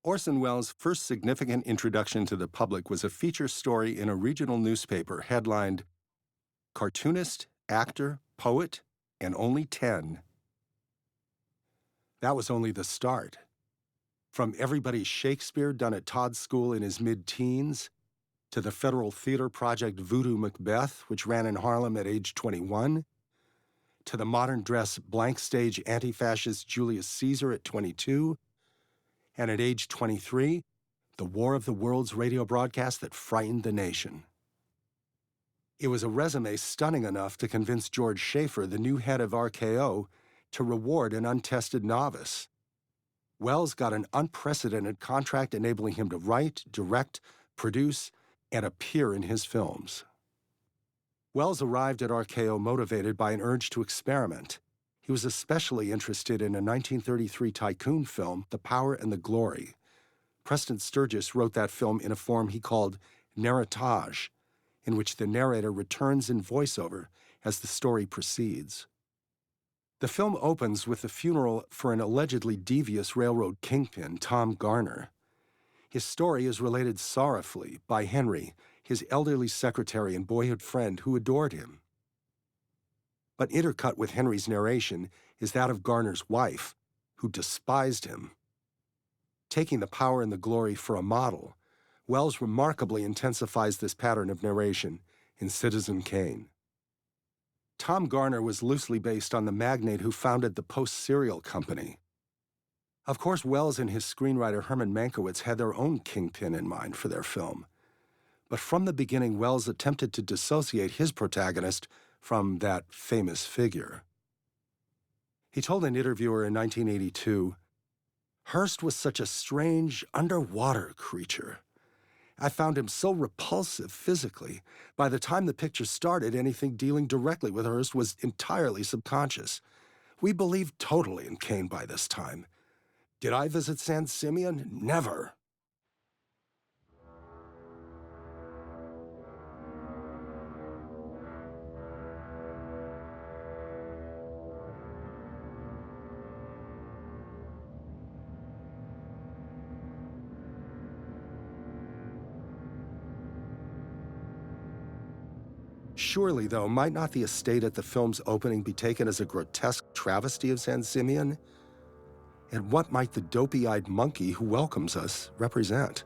Orson Welles' first significant introduction to the public was a feature story in a regional newspaper headlined, "Cartoonist, Actor, Poet, and Only 10." That was only the start. From Everybody's Shakespeare done at Todd's School in his mid-teens, to the Federal Theater project Voodoo Macbeth, which ran in Harlem at age 21, to the modern dress blank stage anti-fascist Julius Caesar at 22, and at age 23, the War of the Worlds radio broadcast that frightened the nation. It was a resume stunning enough to convince George Schaefer, the new head of RKO, to reward an untested novice. Welles got an unprecedented contract enabling him to write, direct, produce, and appear in his films. Welles arrived at RKO motivated by an urge to experiment. He was especially interested in a 1933 tycoon film, The Power and the Glory. Preston Sturges wrote that film in a form he called narratage, in which the narrator returns in voiceover as the story proceeds. The film opens with the funeral for an allegedly devious railroad kingpin, Tom Garner. His story is related sorrowfully by Henry, his elderly secretary and boyhood friend who adored him. But intercut with Henry's narration is that of Garner's wife, who despised him. Taking the power and the glory for a model, Welles remarkably intensifies this pattern of narration in Citizen Kane. Tom Garner was loosely based on the magnate who founded the Post Cereal Company. Of course, Welles and his screenwriter Herman Mankiewicz had their own kingpin in mind for their film. But from the beginning, Welles attempted to dissociate his protagonist from that famous figure. He told an interviewer in 1982, "Hearst was such a strange, underwater creature. I found him so repulsive physically. By the time the picture started, anything dealing directly with Hearst was entirely subconscious. We believed totally in Kane by this time. Did I visit San Simeon? Never." Surely, though, might not the estate at the film's opening be taken as a grotesque travesty of San Simeon? And what might the dopey-eyed monkey who welcomes us represent?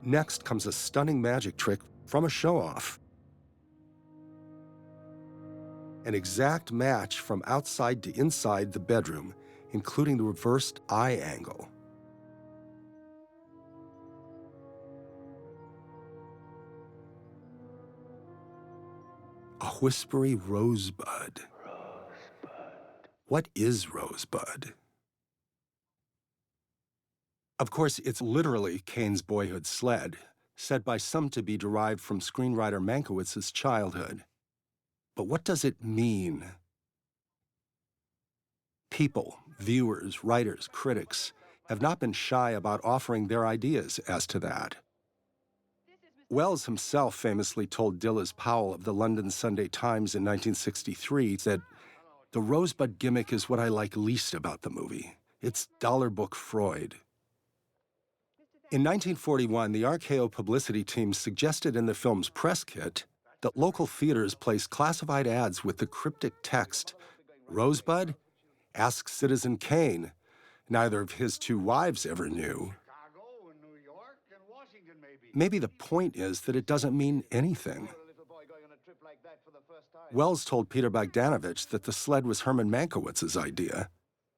Next comes a stunning magic trick from a show-off. An exact match from outside to inside the bedroom, including the reversed eye angle. A whispery rosebud. What is rosebud? Of course, it's literally Kane's boyhood sled, said by some to be derived from screenwriter Mankiewicz's childhood. But what does it mean? People, viewers, writers, critics have not been shy about offering their ideas as to that. Welles himself famously told Dilys Powell of the London Sunday Times in 1963 that the rosebud gimmick is what I like least about the movie. It's dollar book Freud. In 1941, the RKO publicity team suggested in the film's press kit that local theaters place classified ads with the cryptic text, "Rosebud? Ask Citizen Kane." Neither of his two wives ever knew. Maybe the point is that it doesn't mean anything. Welles told Peter Bogdanovich that the sled was Herman Mankiewicz's idea,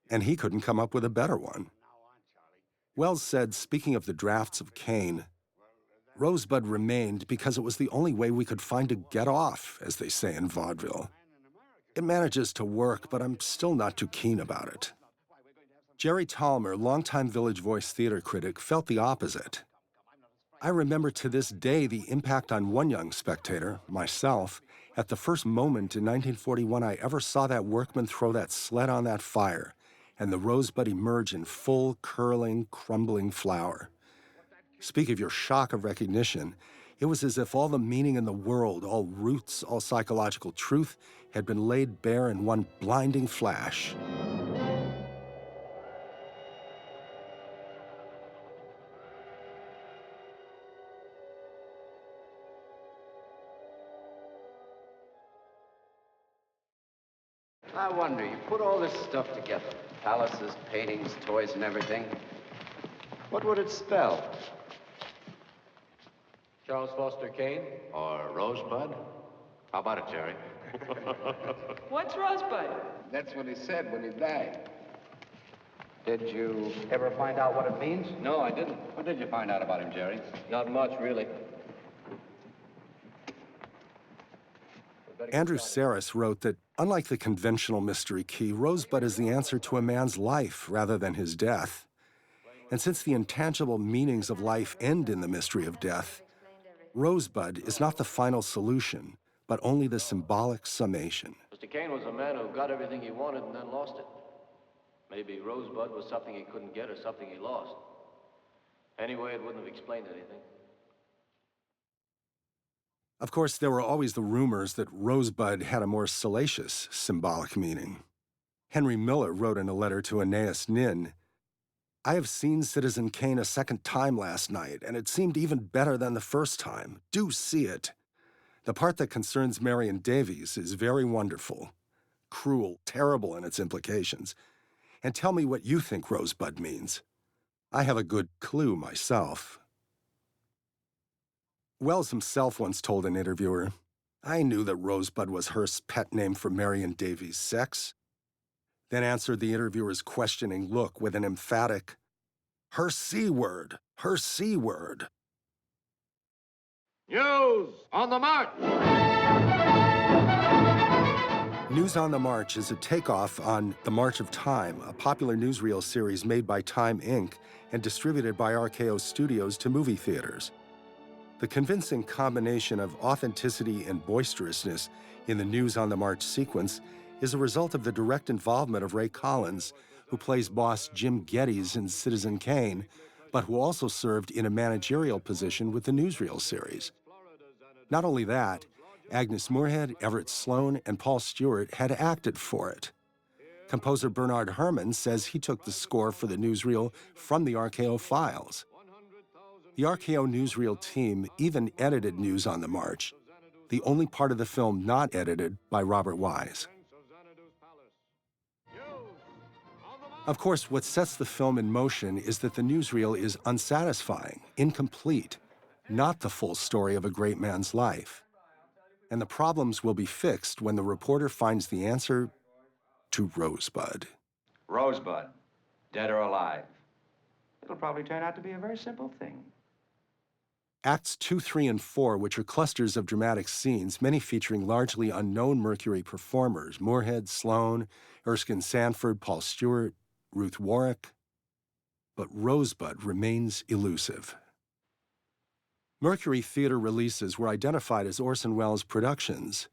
and he couldn't come up with a better one. Welles said, speaking of the drafts of Kane, "Rosebud remained because it was the only way we could find to get off, as they say in vaudeville. It manages to work, but I'm still not too keen about it." Jerry Tallmer, longtime Village Voice theater critic, felt the opposite. "I remember to this day the impact on one young spectator, myself, at the first moment in 1941 I ever saw that workman throw that sled on that fire, and the rosebud emerge in full, curling, crumbling flower. Speak of your shock of recognition, it was as if all the meaning in the world, all roots, all psychological truth, had been laid bare in one blinding flash." I wonder, you put all this stuff together, palaces, paintings, toys, and everything. What would it spell? Charles Foster Kane? Or Rosebud? How about it, Jerry? What's Rosebud? That's what he said when he died. Did you ever find out what it means? No, I didn't. What did you find out about him, Jerry? Not much, really. Andrew Saris wrote that, unlike the conventional mystery key, Rosebud is the answer to a man's life rather than his death. And since the intangible meanings of life end in the mystery of death, Rosebud is not the final solution, but only the symbolic summation. Mr. Kane was a man who got everything he wanted and then lost it. Maybe Rosebud was something he couldn't get or something he lost. Anyway, it wouldn't have explained anything. Of course, there were always the rumors that Rosebud had a more salacious symbolic meaning. Henry Miller wrote in a letter to Aeneas Nin, "I have seen Citizen Kane a second time last night, and it seemed even better than the first time. Do see it. The part that concerns Marion Davies is very wonderful, cruel, terrible in its implications. And tell me what you think Rosebud means. I have a good clue myself." Wells himself once told an interviewer, "I knew that Rosebud was Hearst's pet name for Marion Davies' sex," then answered the interviewer's questioning look with an emphatic, "Her C word, her C word." News on the march! News on the March is a takeoff on The March of Time, a popular newsreel series made by Time Inc. and distributed by RKO Studios to movie theaters. The convincing combination of authenticity and boisterousness in the News on the March sequence is a result of the direct involvement of Ray Collins, who plays boss Jim Geddes in Citizen Kane, but who also served in a managerial position with the newsreel series. Not only that, Agnes Moorehead, Everett Sloan, and Paul Stewart had acted for it. Composer Bernard Herrmann says he took the score for the newsreel from the RKO files. The RKO newsreel team even edited News on the March, the only part of the film not edited by Robert Wise. Of course, what sets the film in motion is that the newsreel is unsatisfying, incomplete, not the full story of a great man's life. And the problems will be fixed when the reporter finds the answer to Rosebud. Rosebud, dead or alive. It'll probably turn out to be a very simple thing. Acts 2, 3, and 4, which are clusters of dramatic scenes, many featuring largely unknown Mercury performers, Moorehead, Sloan, Erskine Sanford, Paul Stewart, Ruth Warwick. But Rosebud remains elusive. Mercury Theater releases were identified as Orson Welles productions.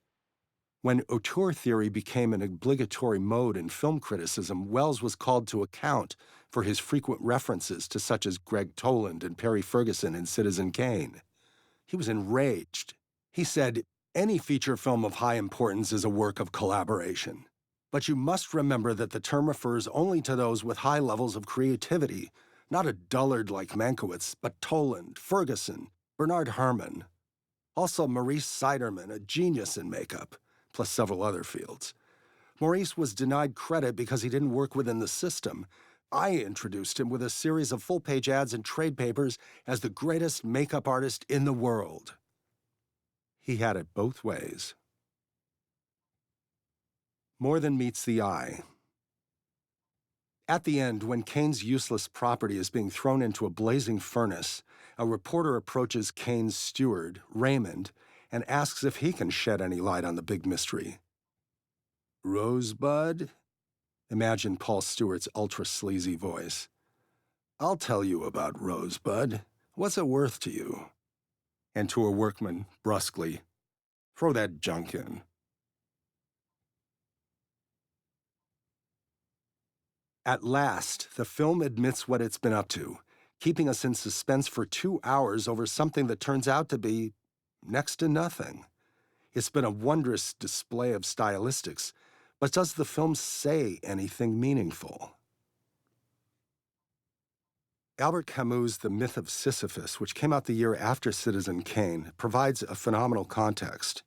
When auteur theory became an obligatory mode in film criticism, Welles was called to account for his frequent references to such as Greg Toland and Perry Ferguson in Citizen Kane. He was enraged. He said, "Any feature film of high importance is a work of collaboration. But you must remember that the term refers only to those with high levels of creativity, not a dullard like Mankiewicz, but Toland, Ferguson, Bernard Herrmann. Also Maurice Siderman, a genius in makeup, plus several other fields. Maurice was denied credit because he didn't work within the system. I introduced him with a series of full-page ads in trade papers as the greatest makeup artist in the world." He had it both ways. More than meets the eye. At the end, when Kane's useless property is being thrown into a blazing furnace, a reporter approaches Kane's steward, Raymond, and asks if he can shed any light on the big mystery. "Rosebud?" Imagine Paul Stewart's ultra-sleazy voice. "I'll tell you about Rosebud. What's it worth to you?" And to a workman, brusquely, "Throw that junk in." At last, the film admits what it's been up to, keeping us in suspense for 2 hours over something that turns out to be next to nothing. It's been a wondrous display of stylistics, but does the film say anything meaningful? Albert Camus' The Myth of Sisyphus, which came out the year after Citizen Kane, provides a phenomenal context.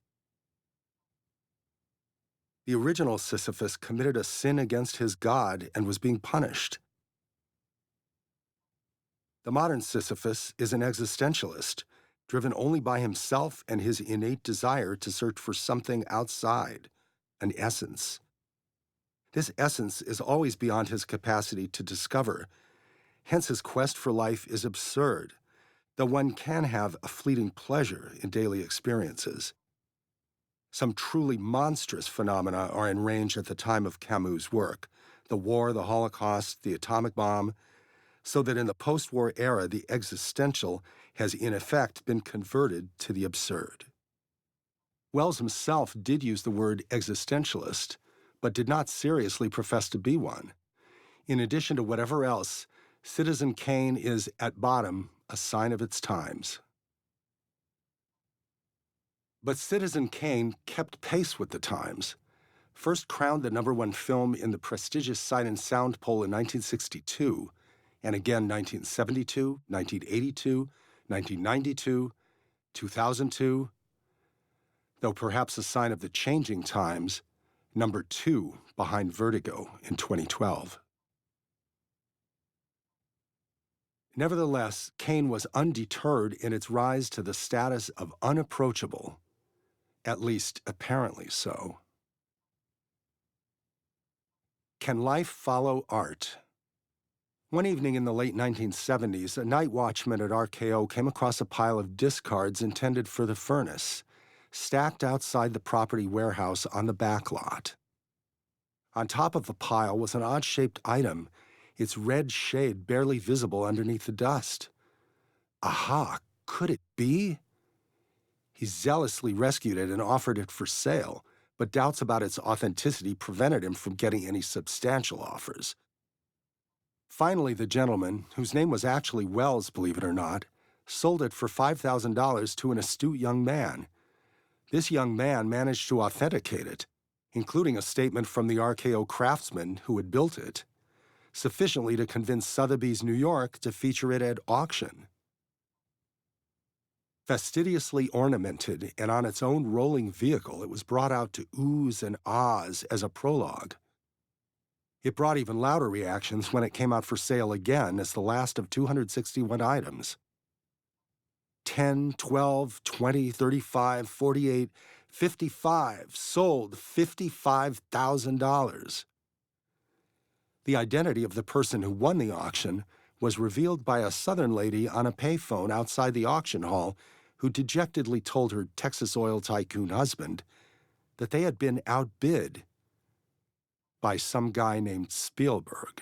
The original Sisyphus committed a sin against his God and was being punished. The modern Sisyphus is an existentialist, driven only by himself and his innate desire to search for something outside, an essence. This essence is always beyond his capacity to discover. Hence, his quest for life is absurd, though one can have a fleeting pleasure in daily experiences. Some truly monstrous phenomena are in range at the time of Camus' work: the war, the Holocaust, the atomic bomb, so that in the post-war era, the existential has in effect been converted to the absurd. Wells himself did use the word existentialist, but did not seriously profess to be one. In addition to whatever else, Citizen Kane is, at bottom, a sign of its times. But Citizen Kane kept pace with the times. First crowned the #1 film in the prestigious Sight and Sound poll in 1962, and again 1972, 1982, 1992, 2002, though perhaps a sign of the changing times, #2 behind Vertigo in 2012. Nevertheless, Kane was undeterred in its rise to the status of unapproachable, at least apparently so. Can life follow art? One evening in the late 1970s, a night watchman at RKO came across a pile of discards intended for the furnace, stacked outside the property warehouse on the back lot. On top of the pile was an odd-shaped item, its red shade barely visible underneath the dust. Aha, could it be? He zealously rescued it and offered it for sale, but doubts about its authenticity prevented him from getting any substantial offers. Finally, the gentleman, whose name was actually Wells, believe it or not, sold it for $5,000 to an astute young man. This young man managed to authenticate it, including a statement from the RKO craftsman who had built it, sufficiently to convince Sotheby's New York to feature it at auction. Fastidiously ornamented and on its own rolling vehicle, it was brought out to oohs and ahs as a prologue. It brought even louder reactions when it came out for sale again as the last of 261 items. 10, 12, 20, 35, 48, 55, sold $55,000. The identity of the person who won the auction was revealed by a Southern lady on a payphone outside the auction hall who dejectedly told her Texas oil tycoon husband that they had been outbid by some guy named Spielberg.